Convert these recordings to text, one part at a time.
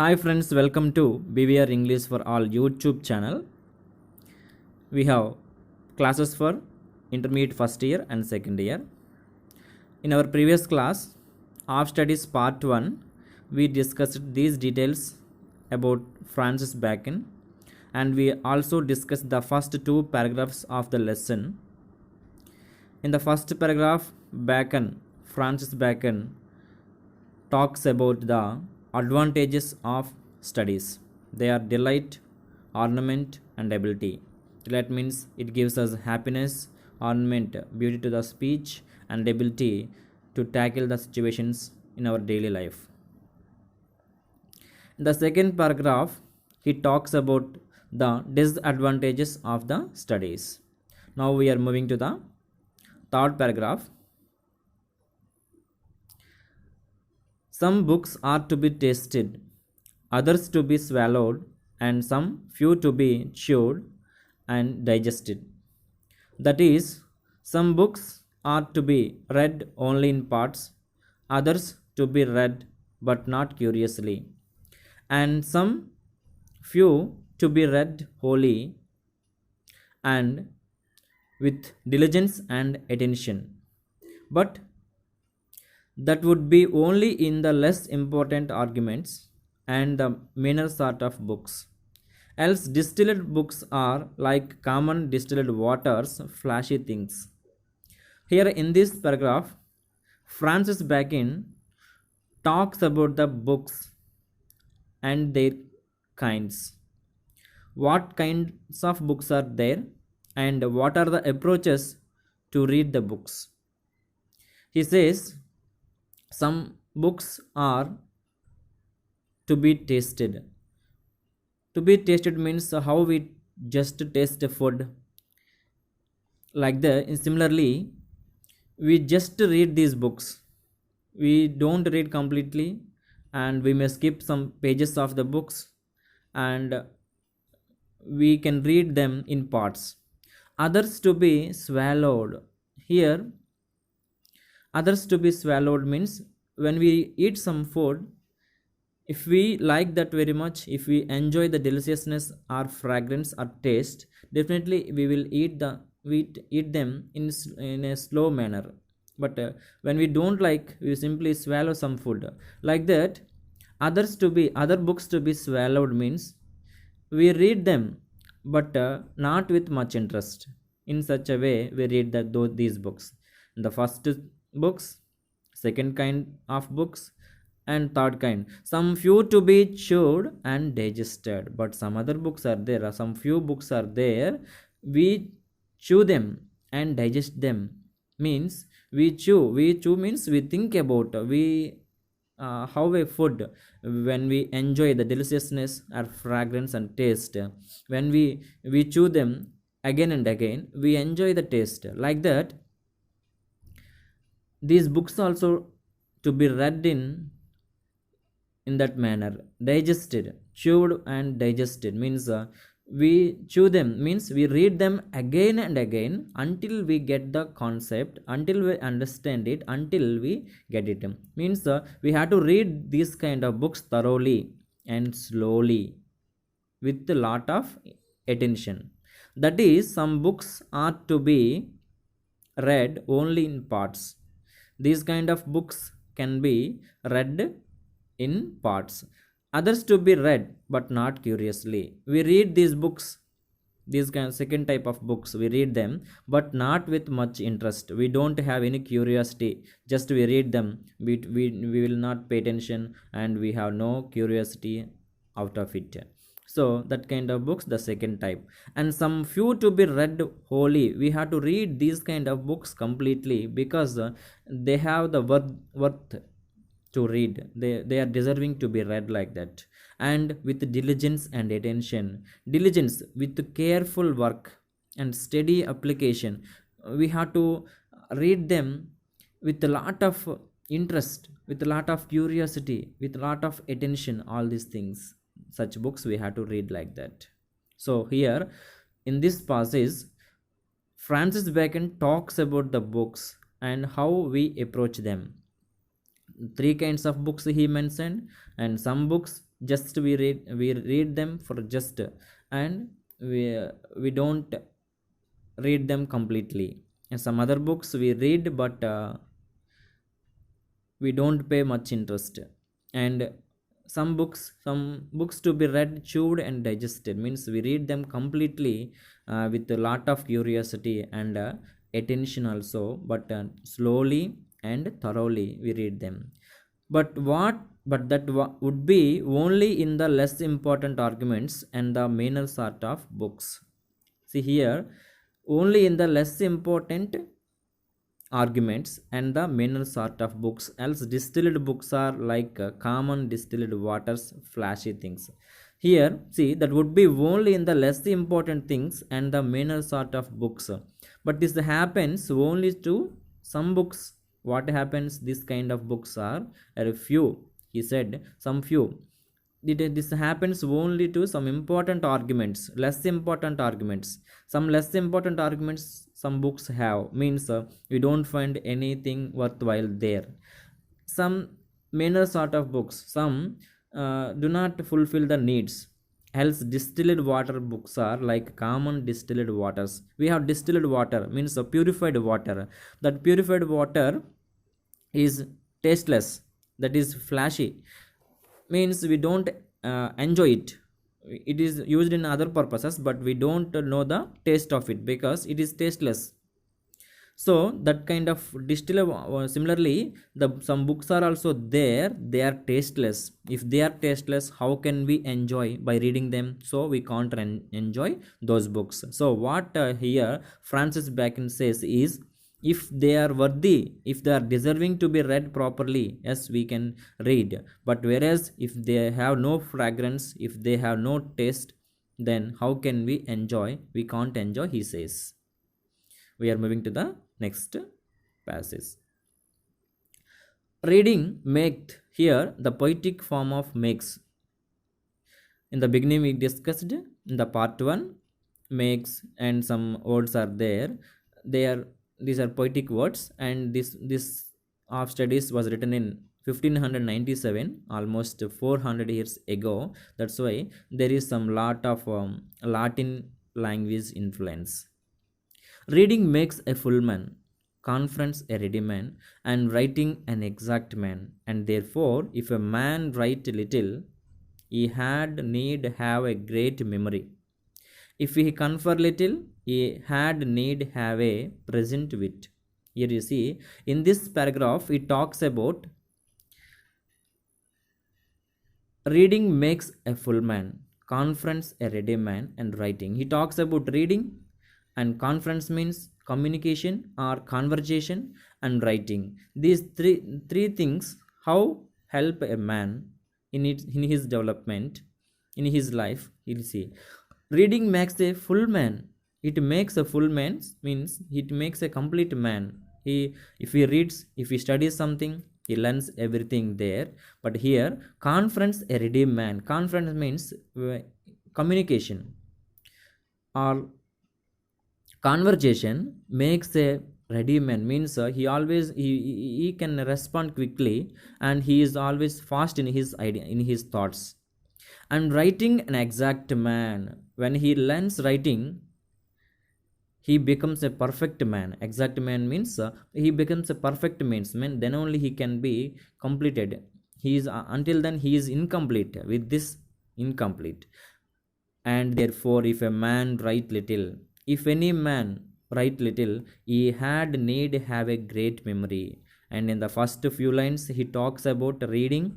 Hi friends, welcome to BVR English for All YouTube channel. We have classes for intermediate first year and second year. In our previous class, of studies part 1, we discussed these details about Francis Bacon, and we also discussed the first two paragraphs of the lesson. In the first paragraph, Francis Bacon talks about the advantages of studies. They are delight, ornament, and ability. Delight means it gives us happiness, ornament, beauty to the speech, and ability to tackle the situations in our daily life. In the second paragraph, he talks about the disadvantages of the studies. Now we are moving to the third paragraph. Some books are to be tasted, others to be swallowed, and some few to be chewed and digested. That is, some books are to be read only in parts, others to be read but not curiously, and some few to be read wholly and with diligence and attention. But that would be only in the less important arguments and the meaner sort of books. Else, distilled books are like common distilled waters, flashy things. Here in this paragraph, Francis Bacon talks about the books and their kinds. What kinds of books are there, and what are the approaches to read the books? He says, some books are to be tasted. To be tasted means how we just taste food. Like that, similarly, we just read these books. We don't read completely, and we may skip some pages of the books, and we can read them in parts. Others to be swallowed. Here, others to be swallowed means when we eat some food, if we like that very much, if we enjoy the deliciousness or fragrance or taste, definitely we will eat them in a slow manner. But when we don't like, we simply swallow some food. Like that, other books to be swallowed means we read them, but not with much interest. In such a way, we read these books. The first books, second kind of books, and third kind. Some few to be chewed and digested, but some other books are there. Some few books are there. We chew them and digest them. Means we chew. We chew means we think about. We how a food, when we enjoy the deliciousness or fragrance and taste, when we chew them again and again, we enjoy the taste. Like that, these books also to be read in that manner. Digested, chewed and digested means we chew them means we read them again and again until we get the concept, until we understand it, until we get it. Means we have to read these kind of books thoroughly and slowly with a lot of attention. That is, some books are to be read only in parts. These kind of books can be read in parts. Others to be read but not curiously. We read these books, these kind of second type of books, we read them but not with much interest. We don't have any curiosity. Just we read them. We will not pay attention, and we have no curiosity out of it. So that kind of books, the second type. And some few to be read wholly. We have to read these kind of books completely because they have the worth to read. They are deserving to be read like that. And with diligence and attention. Diligence with careful work and steady application. We have to read them with a lot of interest, with a lot of curiosity, with a lot of attention, all these things. Such books we have to read like that. So here in this passage, Francis Bacon talks about the books and how we approach them. Three kinds of books he mentioned, and some books just we read them for just, and we don't read them completely. And some other books we read, but we don't pay much interest. And some books to be read, chewed and digested, means we read them completely with a lot of curiosity and attention also, but slowly and thoroughly we read them. But that would be only in the less important arguments and the minor sort of books. See here, only in the less important arguments and the minor sort of books, else distilled books are like common distilled waters, flashy things. Here, see, that would be only in the less important things and the minor sort of books, but this happens only to some books. What happens, this kind of books are a few, he said, some few. This happens only to some important arguments, less important arguments. Some less important arguments some books have, means we don't find anything worthwhile there. Some minor sort of books, some do not fulfill the needs, else distilled water books are like common distilled waters. We have distilled water, means purified water. That purified water is tasteless, that is flashy, means we don't enjoy it. It is used in other purposes, but we don't know the taste of it because it is tasteless. So that kind of similarly, the some books are also there, they are tasteless. If they are tasteless, how can we enjoy by reading them? So we can't enjoy those books. So what here Francis Bacon says is, if they are worthy, if they are deserving to be read properly, yes, we can read. But whereas if they have no fragrance, if they have no taste, then how can we enjoy? We can't enjoy, he says. We are moving to the next passage. Reading makes, here the poetic form of makes. In the beginning we discussed in the part 1, makes and some words are there. These are poetic words, and this of studies was written in 1597, almost 400 years ago. That's why there is some lot of Latin language influence. Reading makes a full man, conference a ready man, and writing an exact man. And therefore, if a man write little, he had need have a great memory. If he confer little, he had need have a present wit. Here you see, in this paragraph, it talks about reading makes a full man, conference a ready man, and writing. He talks about reading, and conference means communication or conversation, and writing. These three things, how help a man in his development, in his life. You'll see, reading makes a full man. It makes a full man, means it makes a complete man. If he reads, if he studies something, he learns everything there. But here, conference a ready man, conference means communication or conversation makes a ready man, means he can respond quickly, and he is always fast in his idea, in his thoughts. And writing an exact man, when he learns writing, he becomes a perfect man. Exact man means he becomes a perfect man, then only he can be completed. He is until then he is incomplete with this incomplete. And therefore, if a man write little, if any man write little, he had need have a great memory. And in the first few lines, he talks about reading,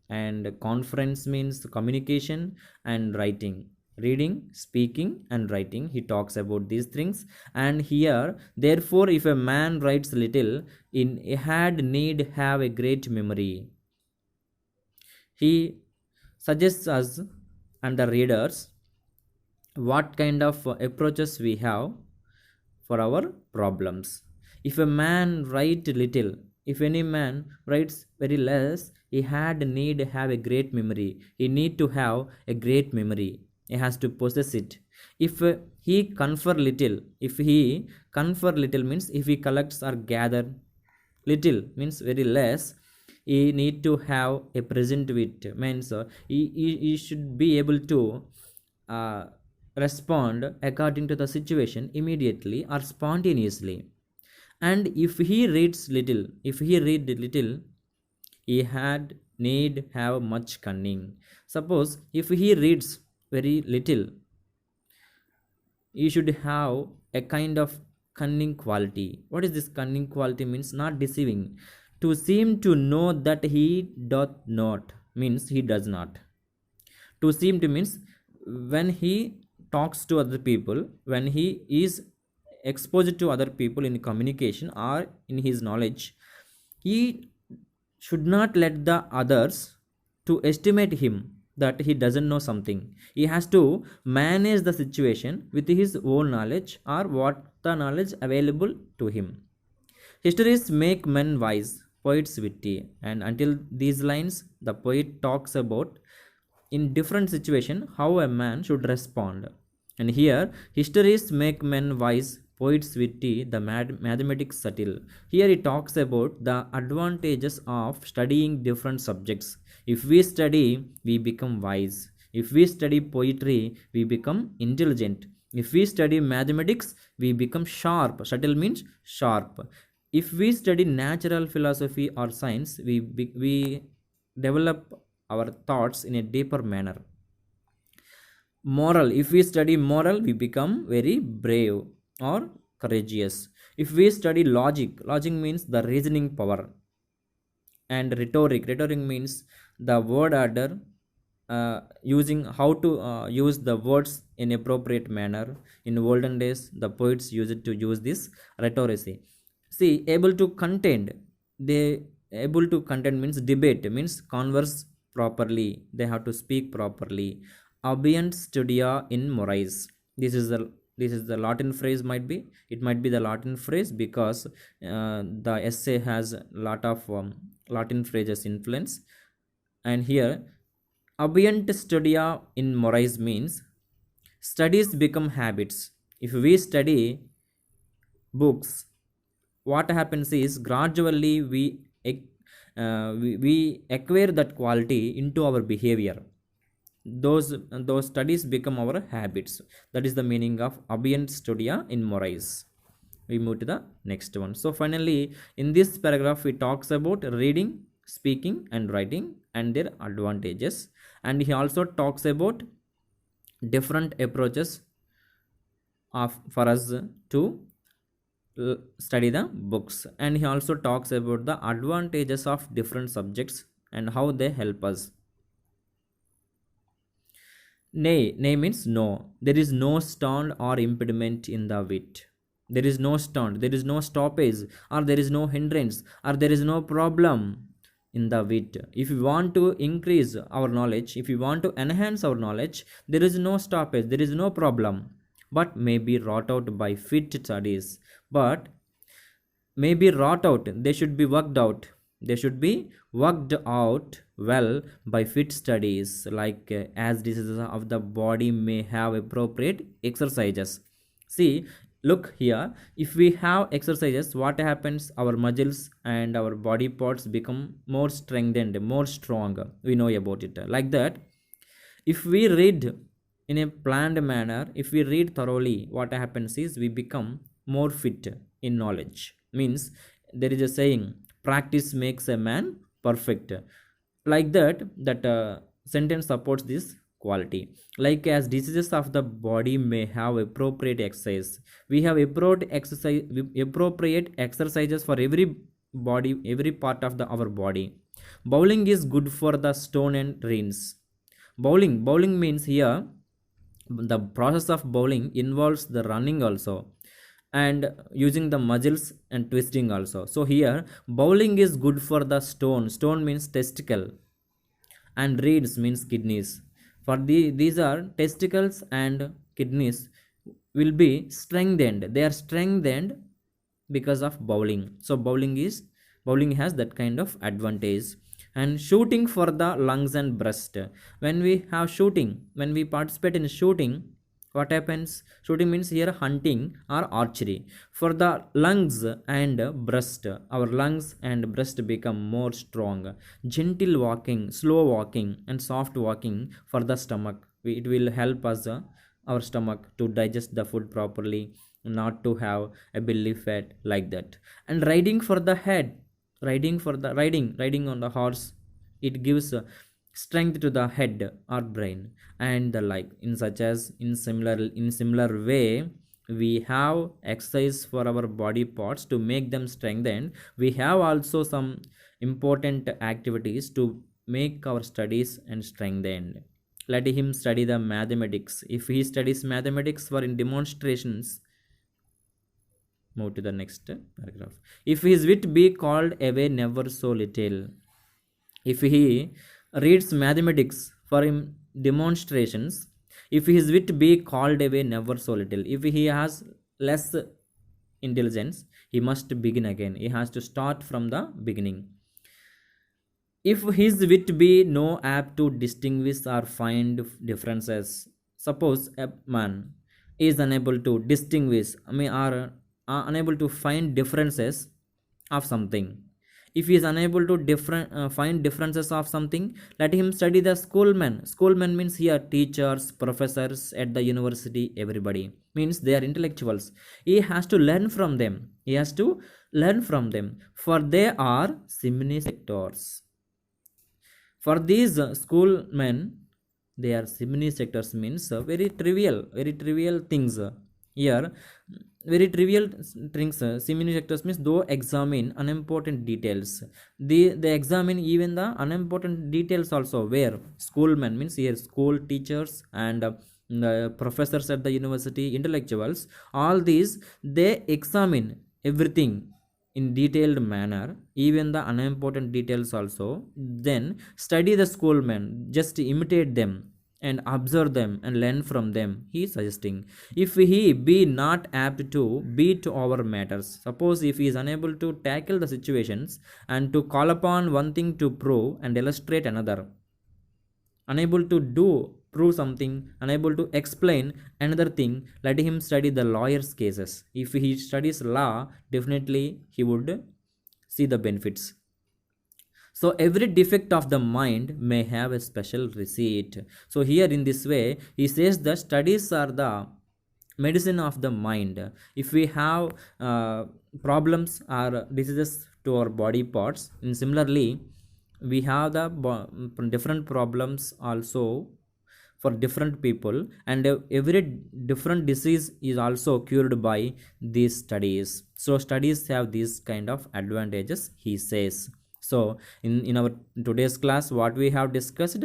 and conference means communication, and writing. Reading, speaking, and writing, he talks about these things. And here, therefore, if a man writes little, in he had need have a great memory. He suggests us and the readers what kind of approaches we have for our problems. If a man write little, if any man writes very less, he had need have a great memory. He need to have a great memory. He has to possess it. If he confer little, if he confer little means if he collects or gather, little means very less, he need to have a present wit, means he should be able to uh, respond according to the situation immediately or spontaneously. And if he read little, he had need have much cunning. Suppose if he reads very little, he should have a kind of cunning quality. What is this cunning quality? Means not deceiving. To seem to know that he doth not means he does not. To seem to means when he talks to other people, when he is exposed to other people in communication or in his knowledge, he should not let the others to estimate him that he doesn't know something. He has to manage the situation with his own knowledge or what the knowledge available to him. Histories make men wise, poets witty. And until these lines, the poet talks about in different situation how a man should respond. And here, histories make men wise, poets witty, the mathematics subtle. Here he talks about the advantages of studying different subjects. If we study, we become wise. If we study poetry, we become intelligent. If we study mathematics, we become sharp. Subtle means sharp. If we study natural philosophy or science, we develop our thoughts in a deeper manner. Moral, if we study moral, we become very brave or courageous. If we study logic means the reasoning power. And rhetoric means the word order, using how to use the words in appropriate manner. In olden days, the poets used to use this rhetoric. See, able to contend, they able to contend means debate, means converse properly, they have to speak properly. Abient studia in morais, this is the Latin phrase. Might be the Latin phrase because the essay has a lot of Latin phrases influence. And here, abient studia in morais means studies become habits. If we study books, what happens is gradually we acquire that quality into our behavior. Those studies become our habits. That is the meaning of abient studia in morais. We move to the next one. So finally, in this paragraph, he talks about reading, speaking and writing and their advantages. And he also talks about different approaches for us to study the books. And he also talks about the advantages of different subjects and how they help us. Nay means no. There is no stand or impediment in the wit. There is no stand, there is no stoppage, or there is no hindrance, or there is no problem in the wit. If we want to increase our knowledge, if we want to enhance our knowledge, there is no stoppage, there is no problem, but may be wrought out by fit studies. But may be wrought out, they should be worked out. They should be worked out well by fit studies, like as diseases of the body may have appropriate exercises. See, look here, if we have exercises, what happens? Our muscles and our body parts become more strengthened, more strong. We know about it. Like that, if we read in a planned manner, if we read thoroughly, what happens is we become more fit in knowledge. Means there is a saying, practice makes a man perfect. Like that sentence supports this quality. Like as diseases of the body may have appropriate exercise, we have appropriate exercises for every body, every part of our body. Bowling is good for the stone and reins. Bowling means here the process of bowling involves the running also, and using the muscles and twisting also. So here, bowling is good for the stone means testicle, and reeds means kidneys. For these are testicles and kidneys will be strengthened. They are strengthened because of bowling. So bowling has that kind of advantage. And shooting for the lungs and breast. When we have shooting, when we participate in shooting, What happens? Shooting means here hunting or archery. For the lungs and breast, our lungs and breast become more strong. Gentle walking, slow walking, and soft walking for the stomach. It will help us, our stomach, to digest the food properly, not to have a belly fat like that. And riding for the head, riding on the horse, it gives strength to the head or brain and the like. In such as in similar way, we have exercise for our body parts to make them strengthened. We have also some important activities to make our studies and strengthened. Let him study the mathematics. If he studies mathematics for in demonstrations, move to the next paragraph. If his wit be called away never so little. If he reads mathematics for him demonstrations, if his wit be called away never so little. If he has less intelligence, he must begin again. He has to start from the beginning. If his wit be no apt to distinguish or find differences. Suppose a man is unable to distinguish, or unable to find differences of something. If he is unable to find differences of something, let him study the schoolmen. Schoolmen means here teachers, professors at the university, everybody means they are intellectuals. He has to learn from them. He has to learn from them, for they are simony sectors. For these schoolmen, they are simony sectors means very trivial things. Here, very trivial things. Simony sectors means though examine unimportant details. They examine even the unimportant details also. Where schoolmen means here school teachers and the professors at the university, intellectuals. All these they examine everything in detailed manner, even the unimportant details also. Then study the schoolmen, just imitate them and observe them and learn from them, he is suggesting. If he be not apt to beat over matters, suppose if he is unable to tackle the situations and to call upon one thing to prove and illustrate another, unable to prove something, unable to explain another thing, let him study the lawyer's cases. If he studies law, definitely he would see the benefits. So every defect of the mind may have a special receipt. So here in this way he says the studies are the medicine of the mind. If we have problems or diseases to our body parts, and similarly we have the different problems also for different people, and every different disease is also cured by these studies. So studies have these kind of advantages, he says. So in our today's class, what we have discussed,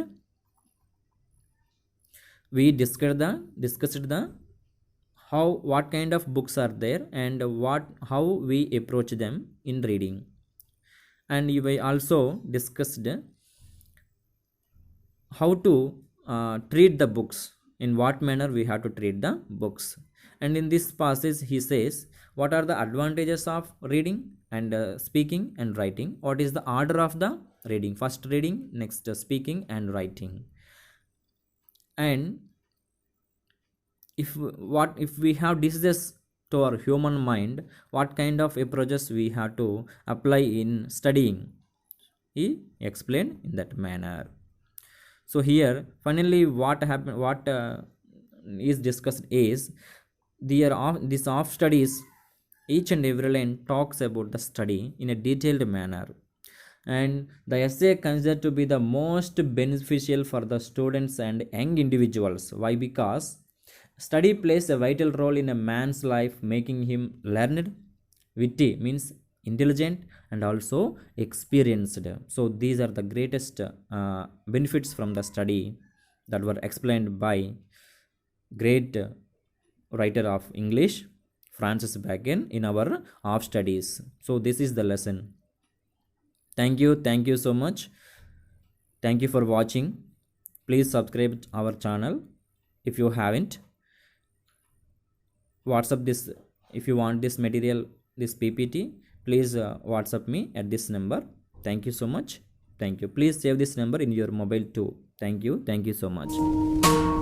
we discussed the how, what kind of books are there, and how we approach them in reading. And we also discussed how to treat the books, in what manner we have to treat the books. And in this passage he says what are the advantages of reading and speaking and writing, what is the order of the reading, first reading, next speaking and writing. And if we have diseases to our human mind, what kind of approaches we have to apply in studying, he explained in that manner. So here finally what happened, what is discussed is this of studies, each and every line talks about the study in a detailed manner, and the essay considered to be the most beneficial for the students and young individuals. Why? Because study plays a vital role in a man's life, making him learned, witty means intelligent, and also experienced. So these are the greatest benefits from the study that were explained by great writer of English, Francis Bacon, in our of studies. So this is the lesson. Thank you so much. Thank you for watching. Please subscribe our channel if you haven't. WhatsApp this if you want this material, this PPT. Please WhatsApp me at this number. Thank you so much. Thank you. Please save this number in your mobile too. Thank you so much.